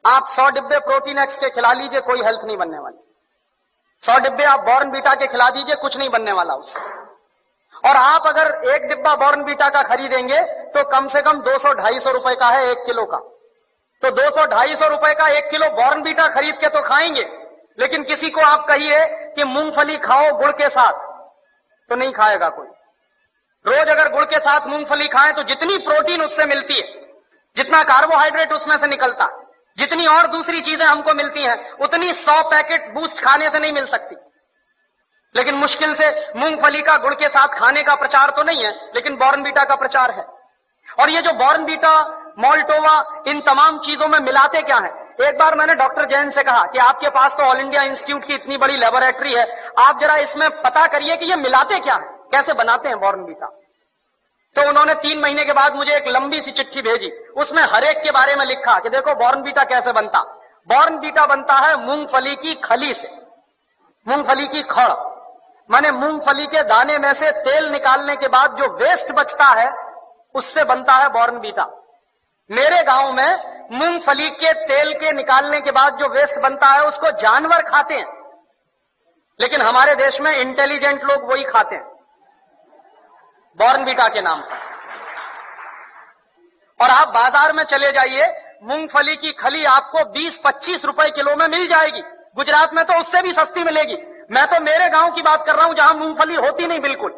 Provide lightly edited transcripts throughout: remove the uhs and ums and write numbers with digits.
आप 100 डिब्बे protein x के खिला लीजिए, कोई हेल्थ नहीं बनने वाली। 100 डिब्बे आप बॉर्नवीटा के खिला दीजिए, कुछ नहीं बनने वाला उससे। और आप अगर एक डिब्बा बॉर्नवीटा का खरीदेंगे तो कम से कम 200-250 रुपए का है 1 किलो का। तो 200-250 रुपए का 1 किलो बॉर्नवीटा खरीद के तो खाएंगे, लेकिन किसी को आप कहिए कि मूंगफली खाओ गुड़ के साथ, तो नहीं खाएगा कोई। रोज अगर गुड़ के साथ मूंगफली खाएं तो जितनी प्रोटीन उससे मिलती है, जितना कार्बोहाइड्रेट उसमें से निकलता है, जितनी और दूसरी चीजें हमको मिलती हैं, उतनी 100 पैकेट बूस्ट खाने से नहीं मिल सकती। लेकिन मुश्किल से मूंगफली का गुड़ के साथ खाने का प्रचार तो नहीं है, लेकिन बॉर्नवीटा का प्रचार है। और ये जो बॉर्नवीटा, मोल्टोवा, इन तमाम चीजों में मिलाते क्या है? एक बार मैंने डॉक्टर जैन से कहा कि आपके पास तो ऑल इंडिया इंस्टीट्यूट की इतनी बड़ी लेबोरेटरी है, आप जरा इसमें पता करिए कि ये मिलाते क्या है, कैसे बनाते हैं बॉर्नवीटा। तो उन्होंने 3 महीने के बाद मुझे एक लंबी सी चिट्ठी भेजी, उसमें हर एक के बारे में लिखा कि देखो बॉर्नवीटा कैसे बनता। बॉर्नवीटा बनता है मूंगफली की खली से, मूंगफली की खड़, माने मूंगफली के दाने में से तेल निकालने के बाद जो वेस्ट बचता है उससे बनता है बॉर्नवीटा। मेरे गांव में मूंगफली के तेल के निकालने के बाद जो वेस्ट बनता है उसको जानवर खाते हैं, लेकिन हमारे देश में इंटेलिजेंट लोग वही खाते हैं बॉर्नवीटा के नाम पर। और आप बाजार में चले जाइए, मूंगफली की खली आपको 20-25 रुपए किलो में मिल जाएगी। गुजरात में तो उससे भी सस्ती मिलेगी। मैं तो मेरे गांव की बात कर रहा हूं जहां मूंगफली होती नहीं बिल्कुल।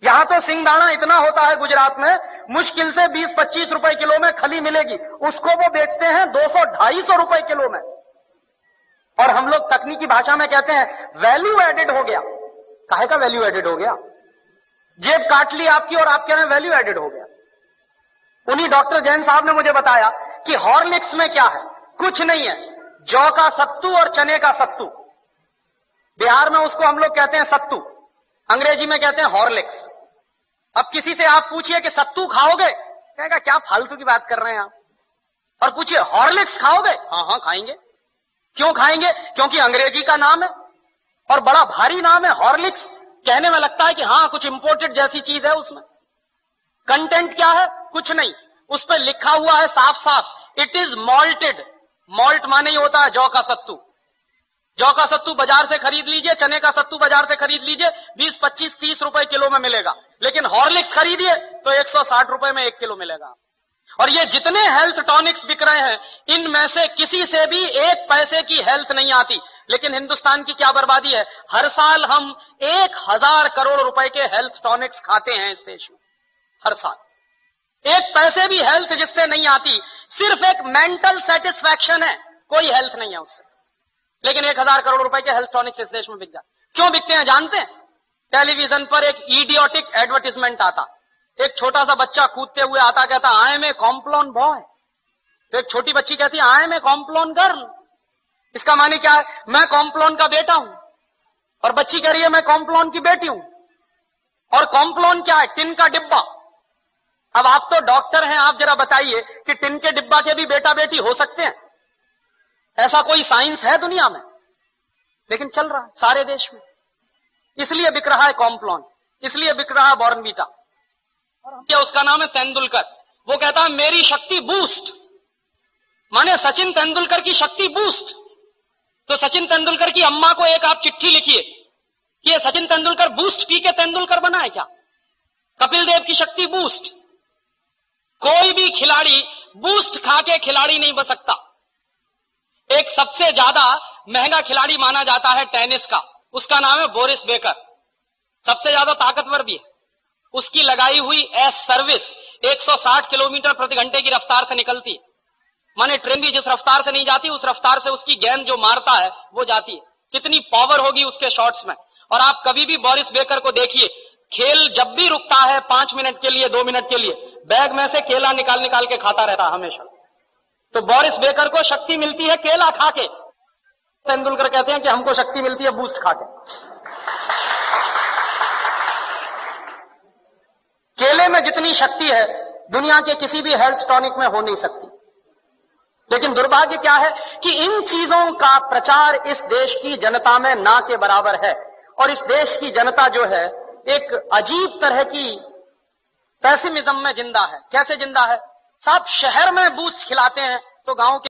यहां तो सिंगदाना इतना होता है गुजरात में, मुश्किल से 20-25 रुपए किलो में खली मिलेगी, उसको वो बेचते हैं 200-250 रुपए किलो में। और हम लोग तकनीकी भाषा में कहते हैं वैल्यू एडेड हो गया। काहे का वैल्यू एडेड हो गया? जेब काट ली आपकी और आप कह रहे हैं वैल्यू एडेड हो गया। उन्हीं डॉक्टर जैन साहब ने मुझे बताया कि हॉर्लिक्स में क्या है, कुछ नहीं है, जौ का सत्तू और चने का सत्तू। बिहार में उसको हम लोग कहते हैं सत्तू, अंग्रेजी में कहते हैं हॉर्लिक्स। अब किसी से आप पूछिए कि सत्तू खाओगे, कहेगा क्या फालतू की बात कर रहे हैं आप। और पूछिए हॉर्लिक्स खाओगे, हाँ हाँ खाएंगे। क्यों खाएंगे? क्योंकि अंग्रेजी का नाम है और बड़ा भारी नाम है हॉर्लिक्स। कहने में लगता है कि हाँ कुछ इंपोर्टेड जैसी चीज है उसमें। कंटेंट क्या है? कुछ नहीं, उस पर लिखा हुआ है साफ साफ, इट इज मॉल्टेड। मॉल्ट माने ही होता है जौ का सत्तू। जौ का सत्तू बाजार से खरीद लीजिए, चने का सत्तू बाजार से खरीद लीजिए, 20-25-30 रुपए किलो में मिलेगा। लेकिन हॉर्लिक्स खरीदिए तो 160 रुपए में 1 किलो मिलेगा। और ये जितने हेल्थ टॉनिक्स बिक रहे हैं, इनमें से किसी से भी 1 पैसे की हेल्थ नहीं आती। लेकिन हिंदुस्तान की क्या बर्बादी है, हर साल हम 1000 करोड़ रुपए के हेल्थ टॉनिक्स खाते हैं इस देश में, हर साल। 1 पैसे भी हेल्थ जिससे नहीं आती, सिर्फ एक मेंटल सेटिस्फैक्शन है, कोई हेल्थ नहीं है उससे। लेकिन 1000 करोड़ रुपए के हेल्थ टॉनिक्स इस देश में बिक जाते। क्यों बिकते हैं जानते हैं? टेलीविजन पर एक इडियोटिक एडवर्टीजमेंट आता, एक छोटा सा बच्चा कूदते हुए आता, कहता I am a Complan boy. तो एक छोटी बच्ची कहती है I am a Complan girl. इसका माने क्या है? मैं कॉम्प्लॉन का बेटा हूं। और बच्ची कह रही है मैं कॉम्प्लॉन की बेटी हूं। और कॉम्प्लॉन क्या है? टिन का डिब्बा। अब आप तो डॉक्टर हैं, आप जरा बताइए कि टिन के डिब्बा के भी बेटा बेटी हो सकते हैं? ऐसा कोई साइंस है दुनिया में? लेकिन चल रहा है सारे देश में। इसलिए बिक रहा है कॉम्प्लॉन, इसलिए बिक रहा है बॉर्नवीटा। और क्या उसका नाम है तेंदुलकर। वो कहता है मेरी शक्ति बूस्ट, माने सचिन तेंदुलकर की शक्ति बूस्ट। तो सचिन तेंदुलकर की अम्मा को एक आप चिट्ठी लिखिए कि ये सचिन तेंदुलकर बूस्ट पी के तेंदुलकर बना है क्या? कपिल देव की शक्ति बूस्ट। कोई भी खिलाड़ी बूस्ट खा के खिलाड़ी नहीं बन सकता। एक सबसे ज्यादा महंगा खिलाड़ी माना जाता है टेनिस का, उसका नाम है बोरिस बेकर। सबसे ज्यादा ताकतवर भी है। उसकी लगाई हुई एस सर्विस 160 किलोमीटर प्रति घंटे की रफ्तार से निकलती है। माने ट्रेन भी जिस रफ्तार से नहीं जाती, उस रफ्तार से उसकी गेंद जो मारता है वो जाती है। कितनी पावर होगी उसके शॉट्स में। और आप कभी भी बोरिस बेकर को देखिए, खेल जब भी रुकता है 5 मिनट के लिए, 2 मिनट के लिए, बैग में से केला निकाल निकाल के खाता रहता है हमेशा। तो बोरिस बेकर को शक्ति मिलती है केला खा के। तेंदुलकर कहते हैं कि हमको शक्ति मिलती है बूस्ट खा के। केले में जितनी शक्ति है दुनिया के किसी भी हेल्थ टॉनिक में हो नहीं सकती। लेकिन दुर्भाग्य क्या है कि इन चीजों का प्रचार इस देश की जनता में ना के बराबर है। और इस देश की जनता जो है एक अजीब तरह की पेसिमिज्म में जिंदा है। कैसे जिंदा है साहब? शहर में बूस्ट खिलाते हैं तो गांव के